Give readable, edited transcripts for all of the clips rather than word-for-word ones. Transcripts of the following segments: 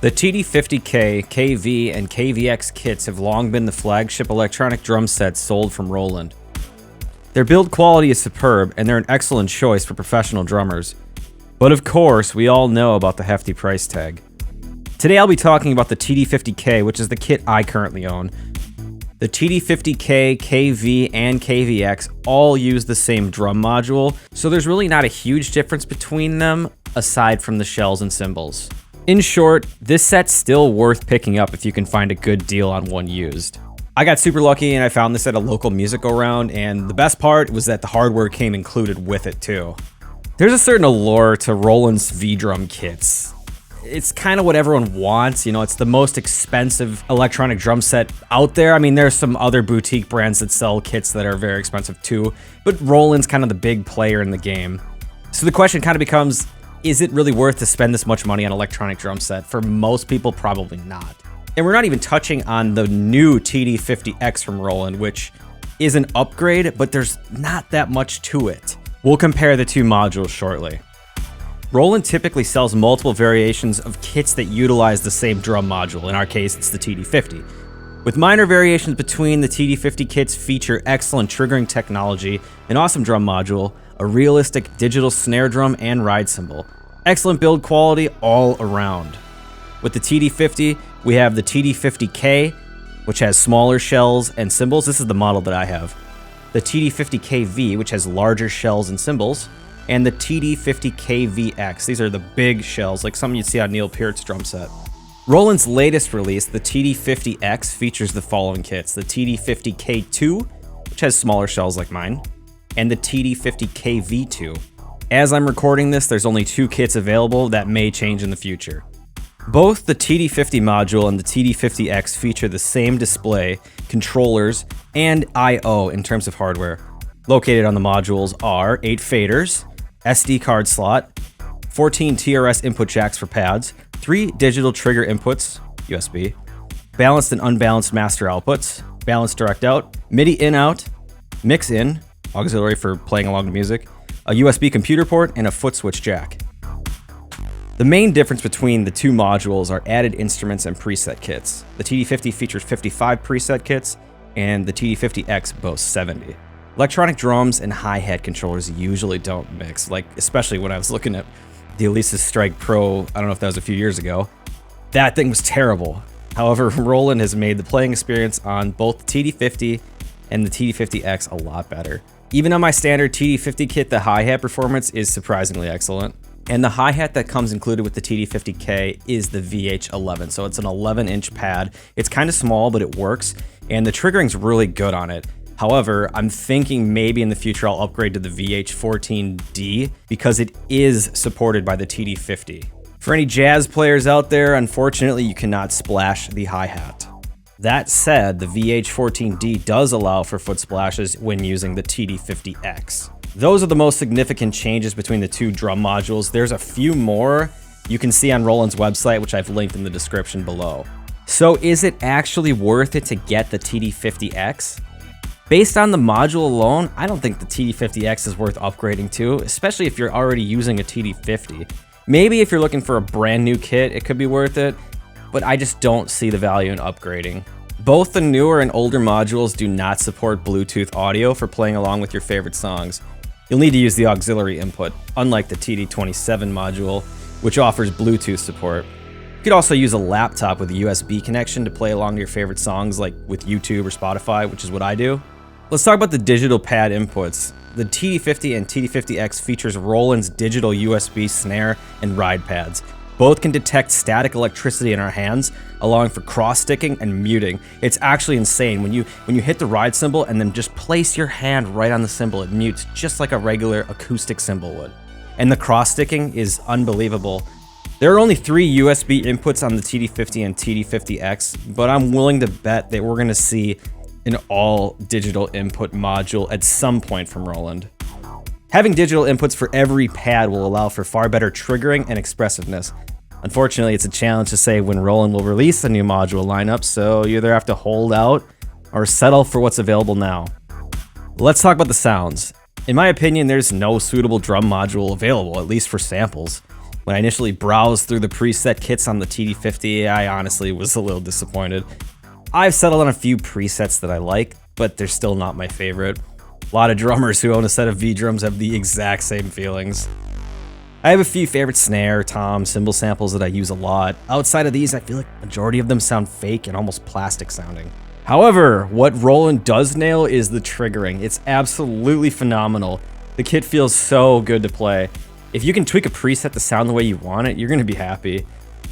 The TD-50K, KV, and KVX kits have long been the flagship electronic drum sets sold from Roland. Their build quality is superb, and they're an excellent choice for professional drummers. But of course, we all know about the hefty price tag. Today I'll be talking about the TD-50K, which is the kit I currently own. The TD-50K, KV, and KVX all use the same drum module, so there's really not a huge difference between them, aside from the shells and cymbals. In short, this set's still worth picking up if you can find a good deal on one used. I got super lucky and I found this at a local music go-round, and the best part was that the hardware came included with it too. There's a certain allure to Roland's V-drum kits. It's kind of what everyone wants, it's the most expensive electronic drum set out there. I mean, there's some other boutique brands that sell kits that are very expensive too, but Roland's kind of the big player in the game. So the question kind of becomes, is it really worth to spend this much money on an electronic drum set? For most people, probably not. And we're not even touching on the new TD-50X from Roland, which is an upgrade, but there's not that much to it. We'll compare the two modules shortly. Roland typically sells multiple variations of kits that utilize the same drum module. In our case, it's the TD-50. With minor variations between, the TD-50 kits feature excellent triggering technology, an awesome drum module, a realistic digital snare drum, and ride cymbal. Excellent build quality all around. With the TD-50, we have the TD-50K, which has smaller shells and cymbals. This is the model that I have. The TD-50KV, which has larger shells and cymbals, and the TD-50KVX. These are the big shells, like some you'd see on Neil Peart's drum set. Roland's latest release, the TD-50X, features the following kits: the TD-50K2, which has smaller shells like mine, and the TD-50KV2. As I'm recording this, there's only two kits available that may change in the future. Both the TD-50 module and the TD-50X feature the same display, controllers, and I/O in terms of hardware. Located on the modules are 8 faders, SD card slot, 14 TRS input jacks for pads, 3 digital trigger inputs, USB, balanced and unbalanced master outputs, balanced direct out, MIDI in-out, mix in, auxiliary for playing along to music, a USB computer port, and a foot switch jack. The main difference between the two modules are added instruments and preset kits. The TD-50 features 55 preset kits, and the TD-50X boasts 70. Electronic drums and hi-hat controllers usually don't mix, especially when I was looking at the Alesis Strike Pro, I don't know if that was a few years ago. That thing was terrible. However, Roland has made the playing experience on both the TD-50 and the TD-50X a lot better. Even on my standard TD-50 kit, the hi-hat performance is surprisingly excellent. And the hi-hat that comes included with the TD-50K is the VH11, so it's an 11-inch pad. It's kind of small, but it works, and the triggering's really good on it. However, I'm thinking maybe in the future I'll upgrade to the VH14D because it is supported by the TD-50. For any jazz players out there, unfortunately you cannot splash the hi-hat. That said, the VH14D does allow for foot splashes when using the TD-50X. Those are the most significant changes between the two drum modules. There's a few more you can see on Roland's website, which I've linked in the description below. So is it actually worth it to get the TD-50X? Based on the module alone, I don't think the TD-50X is worth upgrading to, especially if you're already using a TD-50. Maybe if you're looking for a brand new kit, it could be worth it, but I just don't see the value in upgrading. Both the newer and older modules do not support Bluetooth audio for playing along with your favorite songs. You'll need to use the auxiliary input, unlike the TD-27 module, which offers Bluetooth support. You could also use a laptop with a USB connection to play along to your favorite songs, like with YouTube or Spotify, which is what I do. Let's talk about the digital pad inputs. The TD-50 and TD-50X features Roland's digital USB snare and ride pads. Both can detect static electricity in our hands, allowing for cross-sticking and muting. It's actually insane. When you hit the ride cymbal and then just place your hand right on the cymbal, it mutes just like a regular acoustic cymbal would. And the cross-sticking is unbelievable. There are only 3 USB inputs on the TD-50 and TD-50X, but I'm willing to bet that we're gonna see an all-digital input module at some point from Roland. Having digital inputs for every pad will allow for far better triggering and expressiveness. Unfortunately, it's a challenge to say when Roland will release a new module lineup, so you either have to hold out or settle for what's available now. Let's talk about the sounds. In my opinion, there's no suitable drum module available, at least for samples. When I initially browsed through the preset kits on the TD-50, I honestly was a little disappointed. I've settled on a few presets that I like, but they're still not my favorite. A lot of drummers who own a set of V-drums have the exact same feelings. I have a few favorite snare, tom, cymbal samples that I use a lot. Outside of these, I feel like the majority of them sound fake and almost plastic sounding. However, what Roland does nail is the triggering. It's absolutely phenomenal. The kit feels so good to play. If you can tweak a preset to sound the way you want it, you're going to be happy.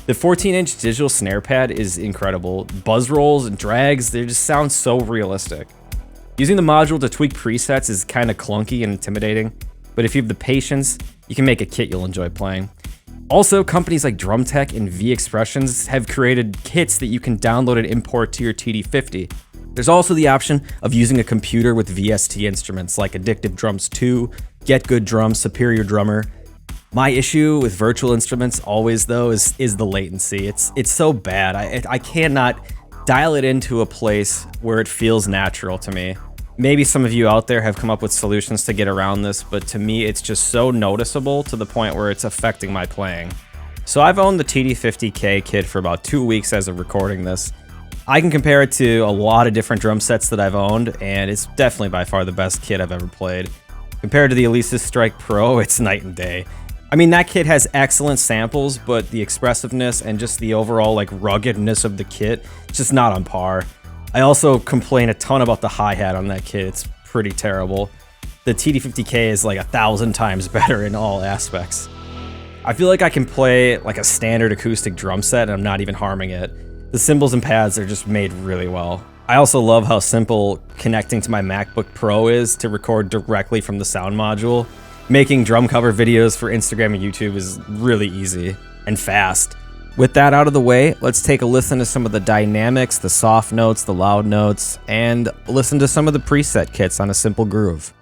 The 14-inch digital snare pad is incredible. Buzz rolls and drags, they just sound so realistic. Using the module to tweak presets is kind of clunky and intimidating, but if you have the patience, you can make a kit you'll enjoy playing. Also, companies like DrumTech and V-Expressions have created kits that you can download and import to your TD-50. There's also the option of using a computer with VST instruments like Addictive Drums 2, Get Good Drums, Superior Drummer. My issue with virtual instruments always, though, is the latency. It's so bad. I cannot dial it into a place where it feels natural to me. Maybe some of you out there have come up with solutions to get around this, but to me it's just so noticeable to the point where it's affecting my playing. So I've owned the TD-50K kit for about 2 weeks as of recording this. I can compare it to a lot of different drum sets that I've owned, and it's definitely by far the best kit I've ever played. Compared to the Alesis Strike Pro, it's night and day. I mean, that kit has excellent samples, but the expressiveness and just the overall ruggedness of the kit, it's just not on par. I also complain a ton about the hi-hat on that kit. It's pretty terrible. The TD-50K is 1,000 times better in all aspects. I feel like I can play a standard acoustic drum set and I'm not even harming it. The cymbals and pads are just made really well. I also love how simple connecting to my MacBook Pro is to record directly from the sound module. Making drum cover videos for Instagram and YouTube is really easy and fast. With that out of the way, let's take a listen to some of the dynamics, the soft notes, the loud notes, and listen to some of the preset kits on a simple groove.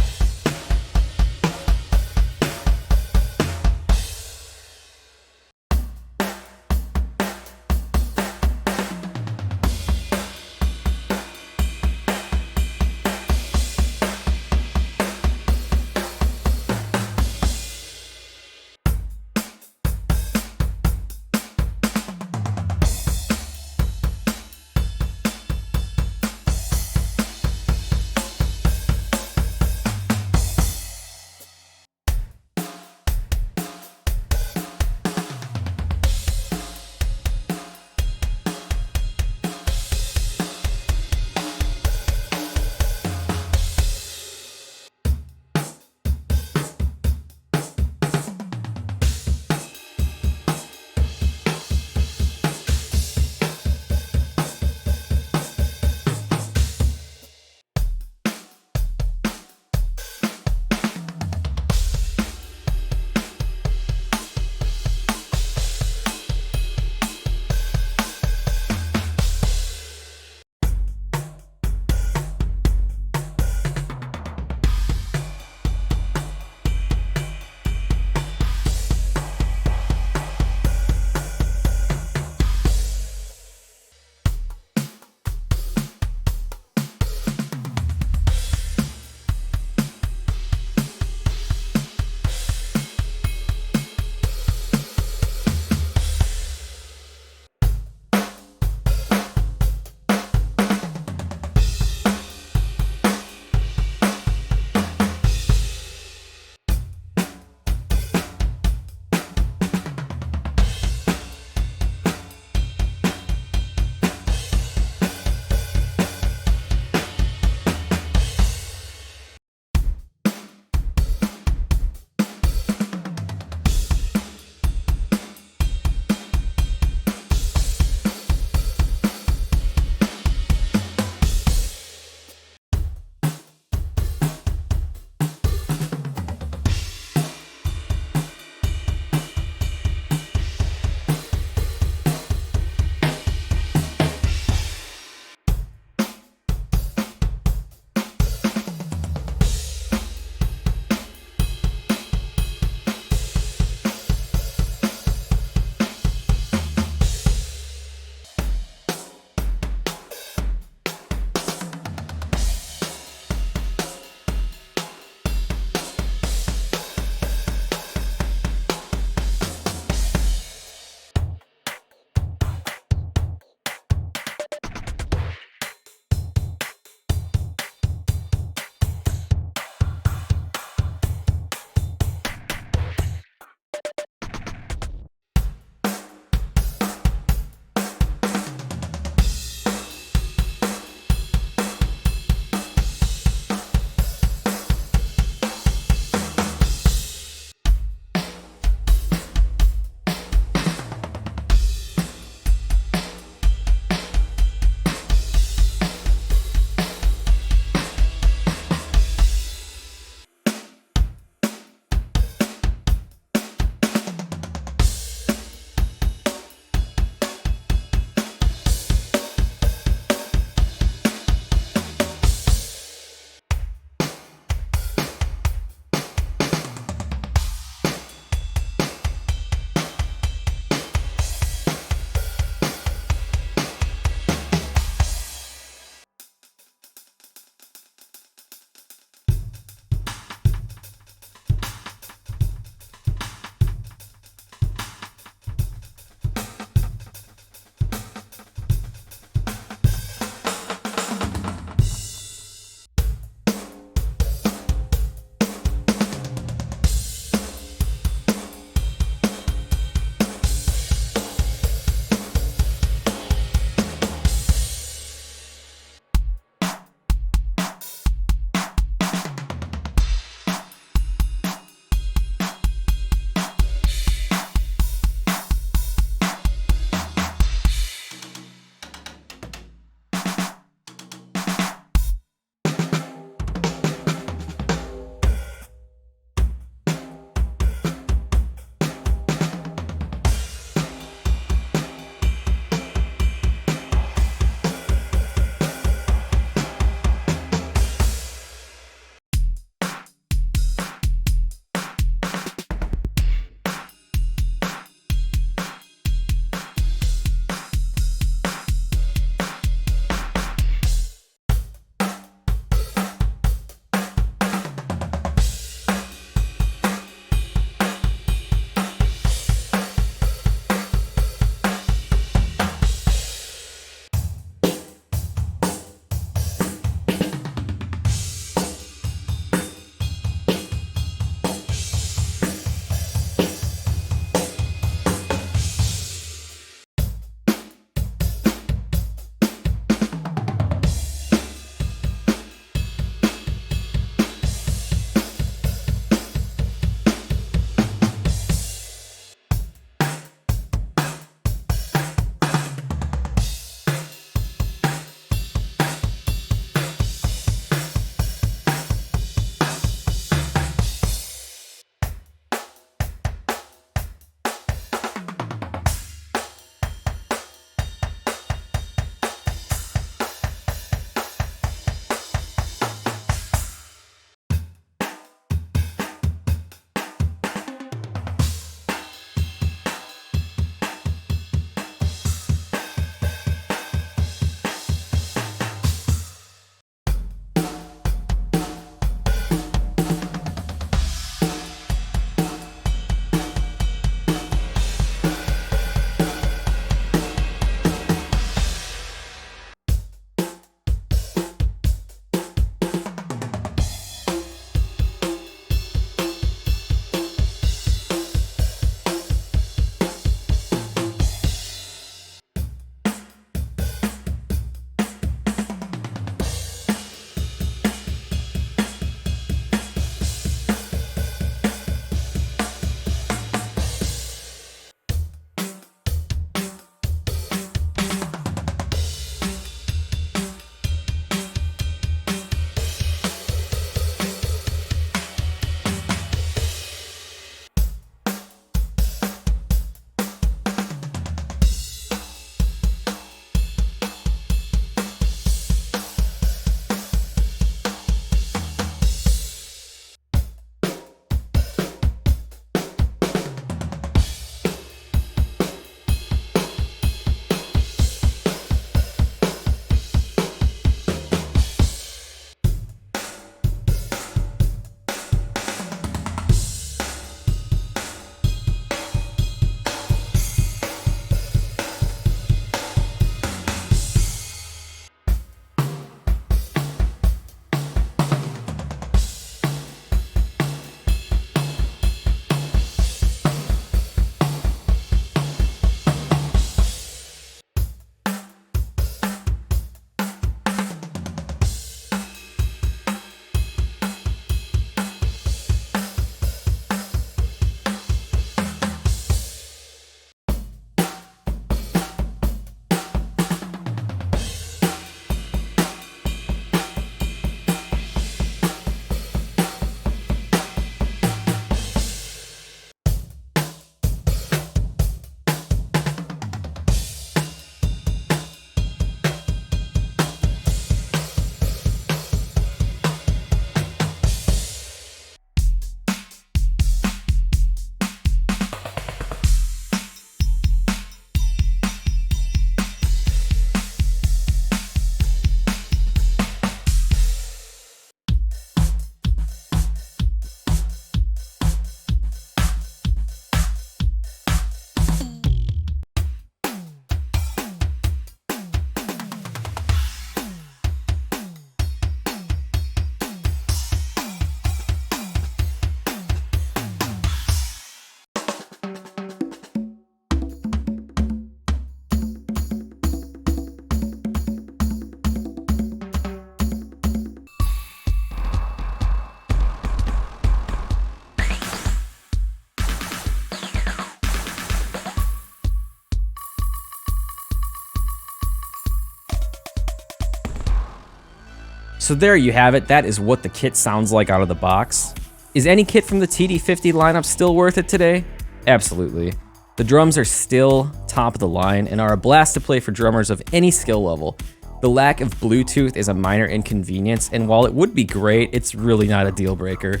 So there you have it, that is what the kit sounds like out of the box. Is any kit from the TD-50 lineup still worth it today? Absolutely. The drums are still top of the line and are a blast to play for drummers of any skill level. The lack of Bluetooth is a minor inconvenience, and while it would be great, it's really not a deal breaker.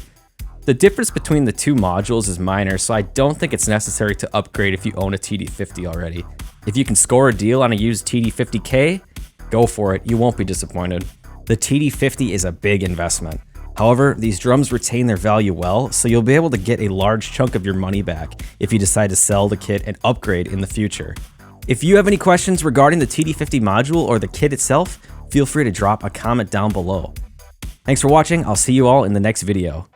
The difference between the two modules is minor, so I don't think it's necessary to upgrade if you own a TD-50 already. If you can score a deal on a used TD-50K, go for it, you won't be disappointed. The TD-50 is a big investment. However, these drums retain their value well, so you'll be able to get a large chunk of your money back if you decide to sell the kit and upgrade in the future. If you have any questions regarding the TD-50 module or the kit itself, feel free to drop a comment down below. Thanks for watching, I'll see you all in the next video.